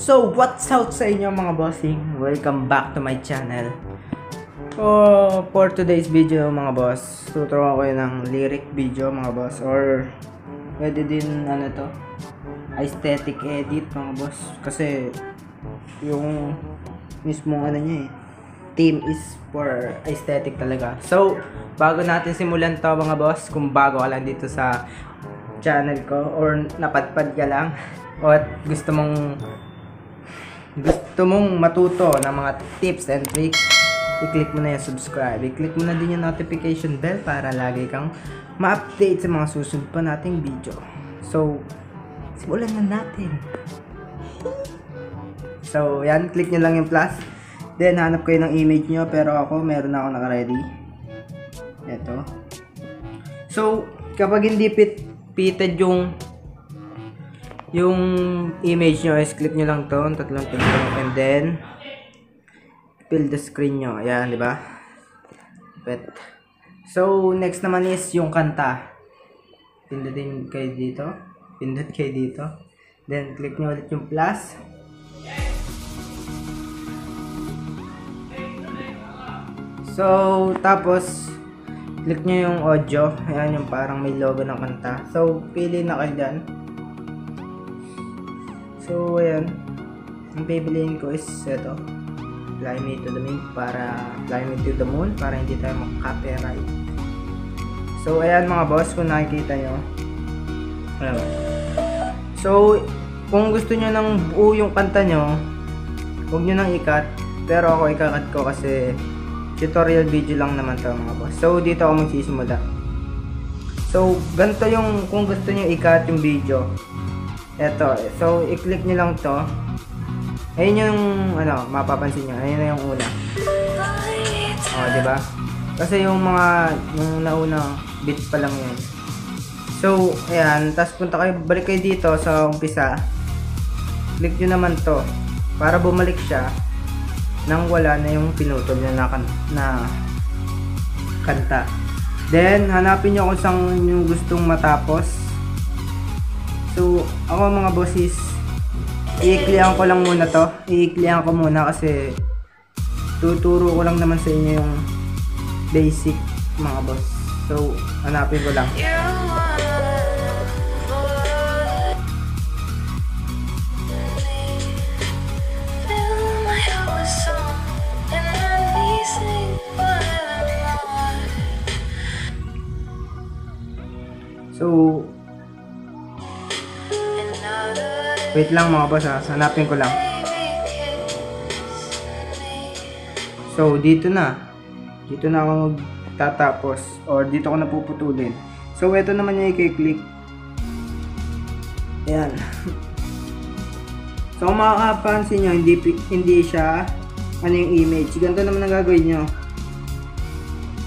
So, what's up sa inyo mga bossing? Welcome back to my channel. For today's video mga boss, tuturuan ko kayo ng lyric video mga boss. Or, pwede din ano to, aesthetic edit mga boss. Kasi, yung mismong ano niya theme is for aesthetic talaga. So, bago natin simulan to mga boss, kung bago ka lang dito sa channel ko or napadpad ka lang o at gusto mong matuto ng mga tips and tricks, i-click mo na yung subscribe. I-click mo na din yung notification bell para lagi kang ma-update sa mga susunod pa nating video. So, simulan na natin. So, yan, click nyo lang yung plus. Then, hanap kayo ng image nyo. Pero ako, meron na ako naka-ready. Ito. So, kapag hindi fitted yung image nyo, is click nyo lang to, tatlong pinto, and then fill the screen nyo. Ayan, di ba? So, next naman is yung kanta. Pindutin kayo dito. Pindot kayo dito. Then, click nyo ulit yung plus. So, tapos, click nyo yung audio. Ayan, yung parang may logo ng kanta. So, pili na kayo dyan. So, ayan. Ang pipiliin ko is ito. Fly Me to the Moon para hindi tayo mag-copyright. So, ayan mga boss, kung nakikita nyo. Ayan. So, kung gusto nyo ng buo yung kanta nyo, huwag nyo nang ikat. Pero ako ikakat ko kasi tutorial video lang naman to mga boss. So, dito ako magsisimula. So, ganito yung kung gusto nyo ikat yung video. Eto, so i-click nyo lang to. Ayun yung ano, mapapansin nyo. Ayun na yung una. Diba? Kasi yung nauna bit pa lang yun. So, ayan, tapos punta kayo, balik kayo dito sa umpisa. Click nyo naman to para bumalik siya nang wala na yung pinutol na kanta. Then, hanapin nyo kung saan yung gustong matapos. So, ako mga bosses, i-clear ko lang muna to. I-clear ko muna kasi tuturo ko lang naman sa inyo yung basic mga boss. So, hanapin ko lang. So, wait lang mga boss ha, hanapin ko lang. So, dito na ako magtatapos or dito ko na puputulin. So, ito naman yung i-click. Ayan. So, kung makakapansin nyo, hindi siya ano yung image. Ganito naman ang gagawin nyo.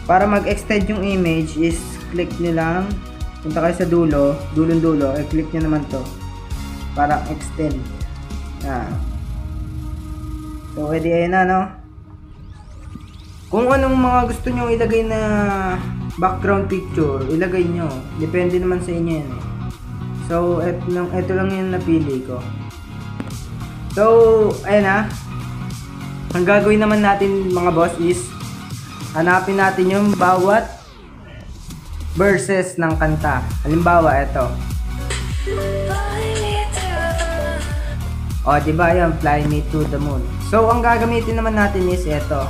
Para mag-extend yung image is click nyo lang. Punta kayo sa dulo, i-click nyo naman to. Para extend. So, pwede ayun na, no? Kung anong mga gusto nyo ilagay na background picture, ilagay nyo. Depende naman sa inyo yan. So, ito lang yung napili ko. So, ayun na. Ang gagawin naman natin mga boss is hanapin natin yung bawat verses ng kanta. Halimbawa, ito. Diba yan, Fly Me to the Moon. So, ang gagamitin naman natin is ito,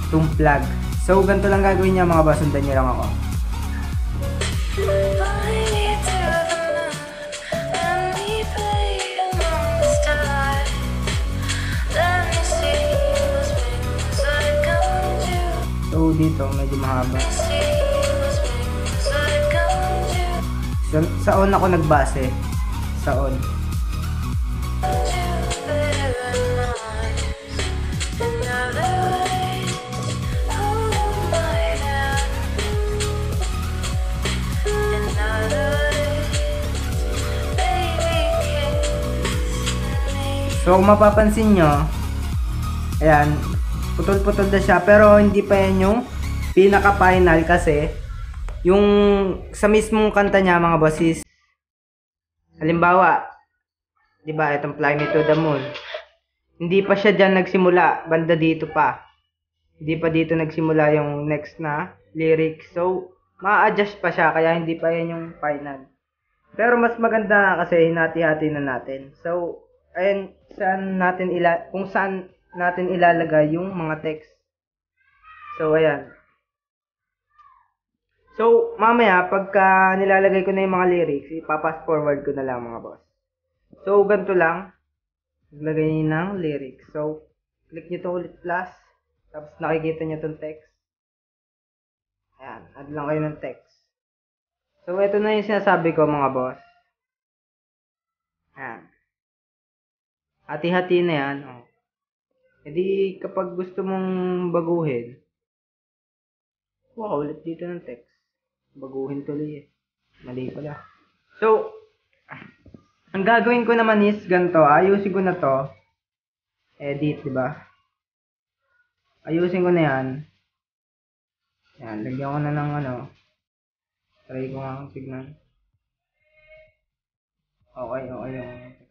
itong plug. So, ganito lang gagawin niya mga boss. Sundan niyo lang ako. So, dito, medyo mahaba. Sa on ako nagbase. Sa on. So, kung mapapansin nyo, ayan, putol-putol na siya, pero hindi pa yan yung pinaka-final kasi yung sa mismong kanta niya mga bosses. Halimbawa, 'Di ba? Itong Fly Me to the Moon. Hindi pa siya diyan nagsimula, banda dito pa. Hindi pa dito nagsimula yung next na lyrics. So, ma-adjust pa siya kaya hindi pa yan yung final. Pero mas maganda kasi hinati-hati na natin. So, ayun kung saan natin ilalagay yung mga text. So, ayan. So, mamaya pagka nilalagay ko na yung mga lyrics, ipa-fast forward ko na lang mga boss. So, ganito lang. Maglagay ng lyrics. So, click nyo to ulit plus. Tapos nakikita nyo itong text. Ayan, add lang kayo ng text. So, ito na yung sinasabi ko mga boss. Ayan. Hati-hati na yan. Oh. E di, kapag gusto mong baguhin, ulit dito ng text. Baguhin tuloy eh. Mali pala. So, ang gagawin ko naman is ganito. Ayusin ko na to. Edit, diba? Ayusin ko na yan. Yan, lagyan ko na ng try ko nga tignan. Okay yung text.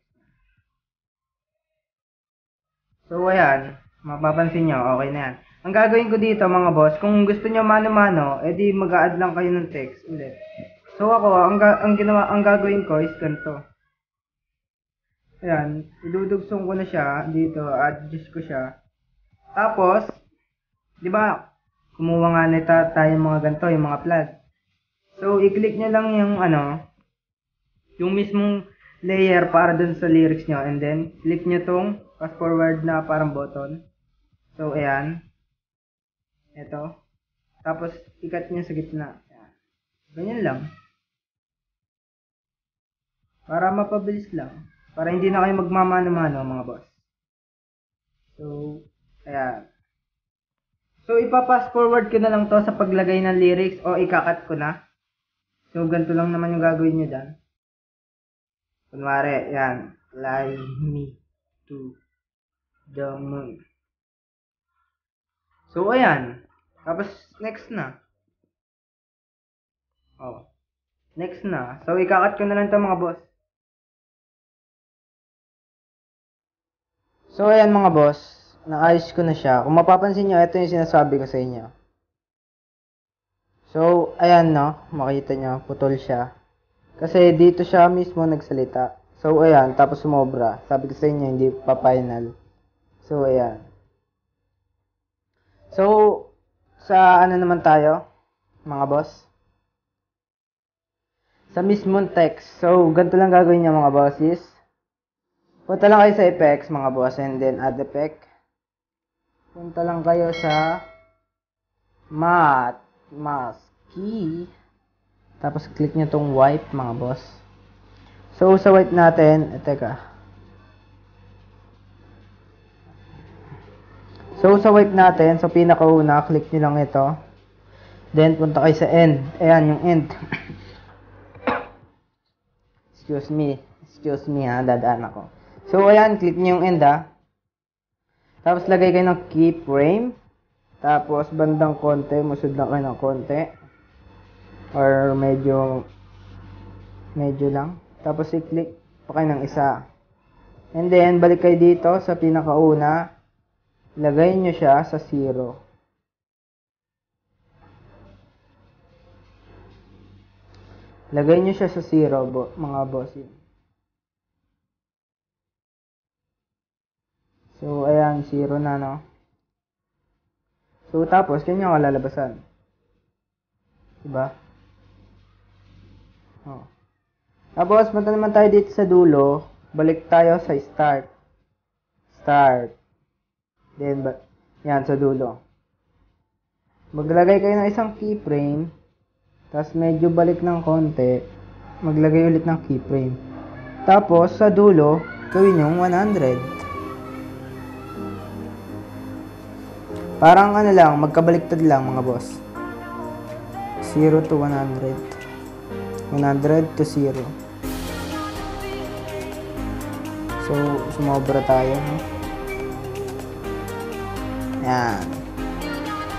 So, ayan. Mapapansin nyo, okay na yan. Ang gagawin ko dito, mga boss, kung gusto nyo mano-mano, edi mag-a-add lang kayo ng text ulit. So, ako, ang gagawin ko is ganito. Ayan, idudugsong ko na siya dito, adjust ko siya. Tapos, di ba, kumuha nga nito tayo mga ganito, yung mga flag. So, i-click nyo lang yung mismong layer para dun sa lyrics nyo. And then, click nyo tong fast forward na parang button. So, ayan. Ito. Tapos, ikat nyo sa gitna. Ayan. Ganyan lang. Para mapabilis lang. Para hindi na kayo magmamano-mano, mga boss. So, ayan. So, ipa-fast forward ko na lang to sa paglagay ng lyrics o ikakat ko na. So, ganito lang naman yung gagawin nyo dyan. Kunwari, yan. Fly me to the moon. So, ayan. Tapos, next na. Oh. Next na. So, ikakat ko na lang to mga boss. So, ayan mga boss. Naayos ko na siya. Kung mapapansin nyo, ito yung sinasabi ko sa inyo. So, ayan no. Makita nyo, putol siya. Kasi dito siya mismo nagsalita. So, ayan. Tapos sumobra. Sabi ko sa inyo, hindi pa final. So, ayan. So, sa naman tayo, mga boss? Sa mismong text. So, ganito lang gagawin nyo mga bosses. Punta lang kayo sa effects mga boss and then add effect. Punta lang kayo sa mask key. Tapos click nyo tong wipe mga boss. So sa wipe natin, teka. So sa wipe natin, so pinakauna, click nyo lang ito. Then punta kayo sa end. Ayan yung end. Excuse me ha, dadaan ako. So, ayan, click nyo yung end ha. Tapos, lagay kayo ng keyframe. Tapos, bandang konti, musod lang kayo ng konti. Or medyo lang. Tapos, i-click pa kayo ng isa. And then, balik kayo dito sa pinakauna. Lagay nyo siya sa 0. Lagay nyo siya sa 0, mga boss. So, ayan, 0 na, no? So, tapos, ganyan ang lalabasan. Diba? Oh. Tapos, punta naman tayo dito sa dulo. Balik tayo sa start. Then, yan, sa dulo. Maglagay kayo ng isang keyframe. Tapos, medyo balik ng konti. Maglagay ulit ng keyframe. Tapos, sa dulo, gawin yung 100. Parang lang, magkabaliktad lang mga boss. 0 to 100. 100 to 0. So, sumobra tayo. No? Yan.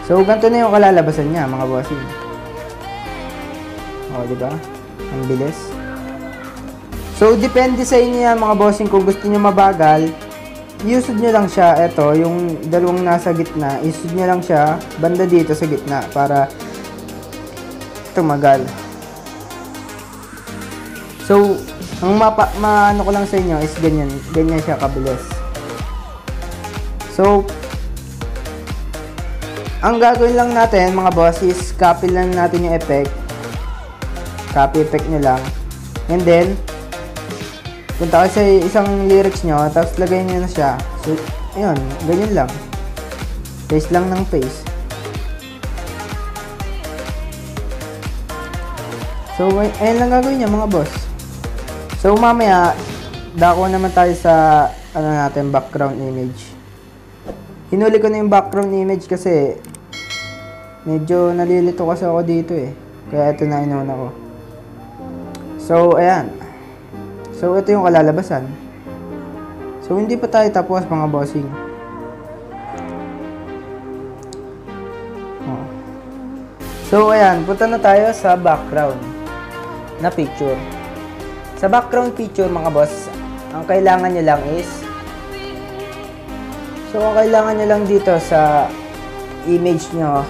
So, ganito na yung kalalabasan niya mga bossing. O, diba? Ang bilis. So, depende sa inyo yan mga bossing. Kung gusto nyo mabagal, iusod nyo lang siya. Ito, yung dalawang nasa gitna, iusod nyo lang siya banda dito sa gitna para tumagal. So, ang maano ko lang sa inyo is ganyan. Ganyan siya kabilis. So, ang gagawin lang natin mga boss is copy lang natin yung effect. Copy effect nyo lang. And then, punta kayo sa isang lyrics nyo, tapos lagay nyo na siya. So, ayun, ganyan lang. Paste lang ng paste. So, ayun lang gagawin nyo mga boss. So, mamaya, dako naman tayo sa, natin, background image. Hinuli ko na yung background image kasi, medyo nalilito kasi ako dito eh. Kaya ito na inuna ko. So, ayan. So, ito yung kalalabasan. So, hindi pa tayo tapos mga bossing. Oh. So, ayan. Punta na tayo sa background na picture. Sa background picture mga boss, ang kailangan nyo lang is ang kailangan nyo lang dito sa image nyo,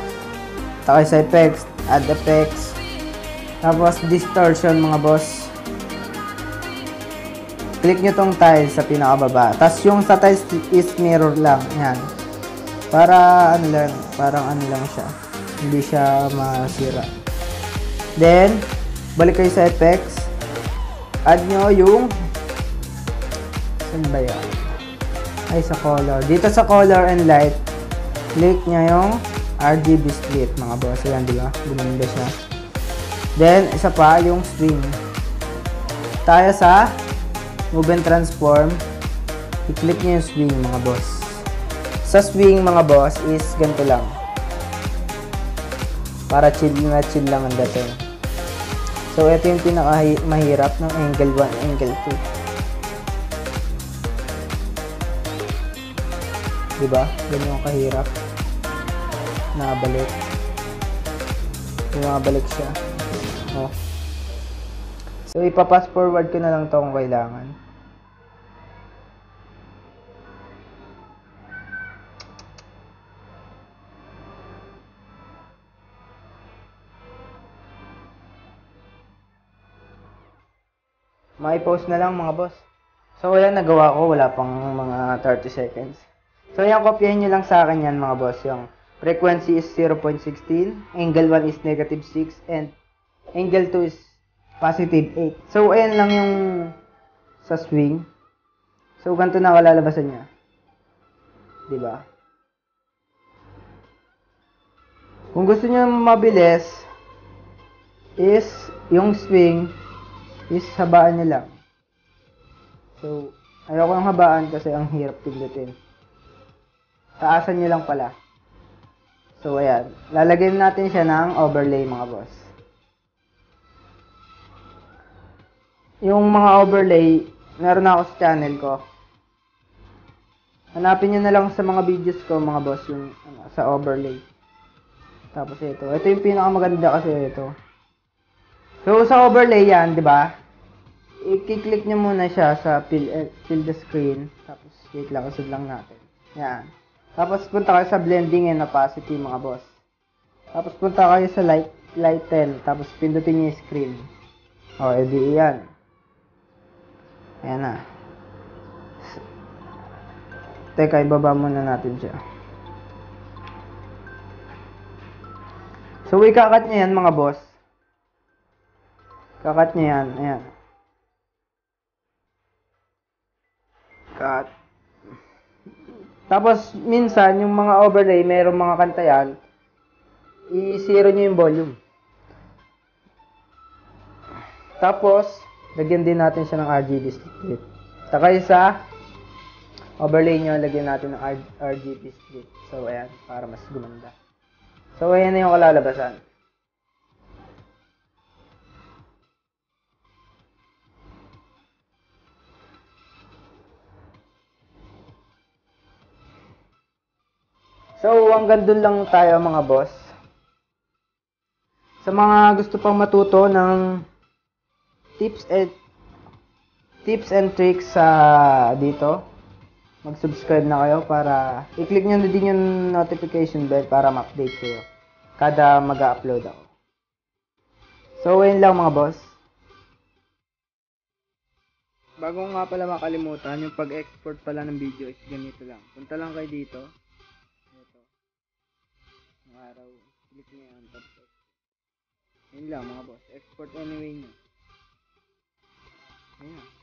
takay sa effects, add effects, tapos distortion mga boss. Click nyo tong tiles sa pinakababa. Tapos yung sa tiles is mirror lang. Yan. Para ano lang, parang ano lang siya. Hindi siya masira. Then, balik kayo sa effects. Add nyo yung saan ba yan? Ay, sa color. Dito sa color and light, click nyo yung RGB split mga boss. Ayan, diba? Gumanda siya. Then, isa pa, yung swing. Tayo sa move and transform. I-click nyo yung swing mga boss. Sa swing mga boss is ganito lang. Para chill na chill lang ang dating. So, ito yung pinaka-mahirap ng angle 1, angle 2. Diba? Ganyan yung kahirap. Nakabalik. Nakabalik siya. Oh. So, ipapass forward ko na lang ito kung kailangan. Mai-post na lang mga boss. So, ayan, nagawa ko. Wala pang mga 30 seconds. So, ayan, kopyahin nyo lang sa akin yan mga boss. Yung frequency is 0.16, angle 1 is negative 6, and angle 2 is positive 8. So, ayan lang yung sa swing. So, ganito na kalalabasan niya. Diba? Kung gusto niyo mabilis, is yung swing is habaan niyo lang. So, ayoko ng habaan kasi ang hirap pindutin. Taasan niyo lang pala. So, ayan. Lalagyan natin siya ng overlay mga boss. Yung mga overlay, meron na ako sa channel ko. Hanapin nyo na lang sa mga videos ko mga boss yung sa overlay. Tapos ito. Ito yung pinakamaganda kasi ito. So sa overlay yan, di ba? I-click nyo muna siya sa fill the screen. Tapos wait lang, usod lang natin. Yan. Tapos punta kayo sa blending and opacity mga boss. Tapos punta kayo sa lighten. Tapos pindutin nyo yung screen. O, edi yan. Ayan na. Teka, ibaba muna natin siya. So, ikakat niya yan mga boss. Kakat niya yan. Ayan. Cut. Tapos, minsan, yung mga overlay, mayroong mga kanta yan, i-zero nyo yung volume. Tapos, lagyan din natin siya ng RGB split. Takay sa overlay nyo, lagyan natin ng RGB split. So, ayan, para mas gumanda. So, ayan na yung kalalabasan. So, hanggang dun lang tayo mga boss. Sa mga gusto pang matuto ng tips and tips and tricks sa dito. Mag-subscribe na kayo para i-click nyo na din yung notification bell para ma-update kayo kada mag-upload ako. So, ayun lang mga boss. Bago nga pala makalimutan, yung pag-export pala ng video is ganito lang. Punta lang kayo dito. Ito. Ang araw. Click nyo yan. Tapos, yun lang mga boss. Export anyway nyo. Ayan.